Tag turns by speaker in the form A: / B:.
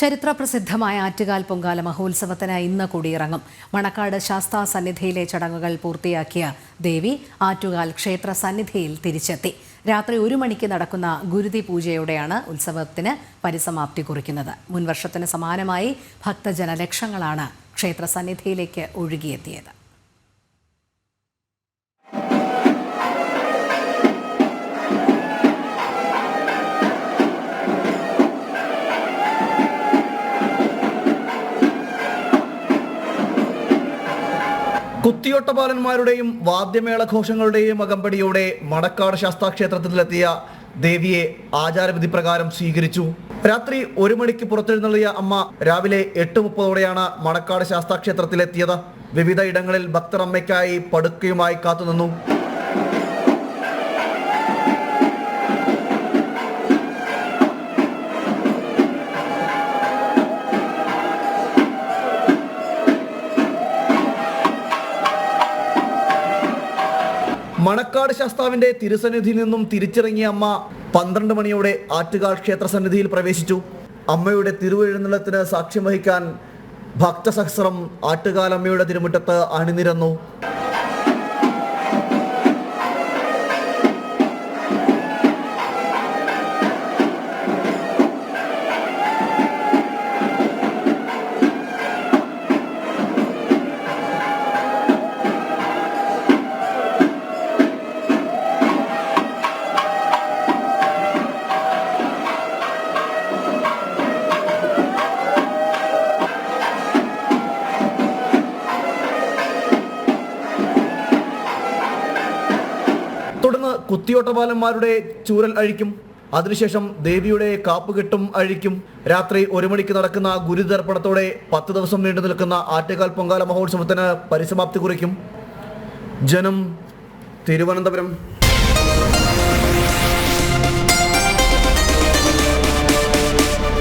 A: ചരിത്രപ്രസിദ്ധമായ ആറ്റുകാൽ പൊങ്കാല മഹോത്സവത്തിന് ഇന്ന് കൊടിയിറങ്ങും. മണക്കാട് ശാസ്താ സന്നിധിയിലെ ചടങ്ങുകൾ പൂർത്തിയാക്കിയ ദേവി ആറ്റുകാൽ ക്ഷേത്ര സന്നിധിയിൽ തിരിച്ചെത്തി. രാത്രി 1 മണിക്ക് നടക്കുന്ന ഗുരുതി പൂജയോടെയാണ് ഉത്സവത്തിന് പരിസമാപ്തി കുറിക്കുന്നത്. മുൻവർഷത്തിന് സമാനമായി ഭക്തജനലക്ഷങ്ങളാണ് ക്ഷേത്ര സന്നിധിയിലേക്ക് ഒഴുകിയെത്തിയത്.
B: കുത്തിയോട്ടപാലന്മാരുടെയും വാദ്യമേളഘോഷങ്ങളുടെയും അകമ്പടിയോടെ മണക്കാട് ശാസ്താക്ഷേത്രത്തിലെത്തിയ ദേവിയെ ആചാരവിധി പ്രകാരം സ്വീകരിച്ചു. രാത്രി 1 മണിക്ക് പുറത്തെഴുന്നള്ളിയ അമ്മ രാവിലെ 8:30ഓടെയാണ് മണക്കാട് ശാസ്താക്ഷേത്രത്തിലെത്തിയത്. വിവിധ ഇടങ്ങളിൽ ഭക്തർ അമ്മയ്ക്കായി പടുക്കയുമായി കാത്തുനിന്നു. മണക്കാട് ശാസ്താവിന്റെ തിരുസന്നിധിയിൽ നിന്നും തിരിച്ചിറങ്ങിയ അമ്മ 12 മണിയോടെ ആറ്റുകാൽ ക്ഷേത്ര സന്നിധിയിൽ പ്രവേശിച്ചു. അമ്മയുടെ തിരുവെഴുന്നള്ളത്തിന് സാക്ഷ്യം വഹിക്കാൻ ഭക്തസഹസ്രം ആറ്റുകാൽ അമ്മയുടെ തിരുമുറ്റത്ത് അണിനിരന്നു. തുടർന്ന് കുത്തിയോട്ടപാലന്മാരുടെ ചൂരൽ അഴിക്കും. അതിനുശേഷം ദേവിയുടെ കാപ്പുകെട്ടും അഴിക്കും. രാത്രി 1 മണിക്ക് നടക്കുന്ന ഗുരുതർപ്പണത്തോടെ 10 ദിവസം നീണ്ടു നിൽക്കുന്ന ആറ്റുകാൽ പൊങ്കാല മഹോത്സവത്തിന് പരിസമാപ്തി കുറിക്കും. ജനം, തിരുവനന്തപുരം.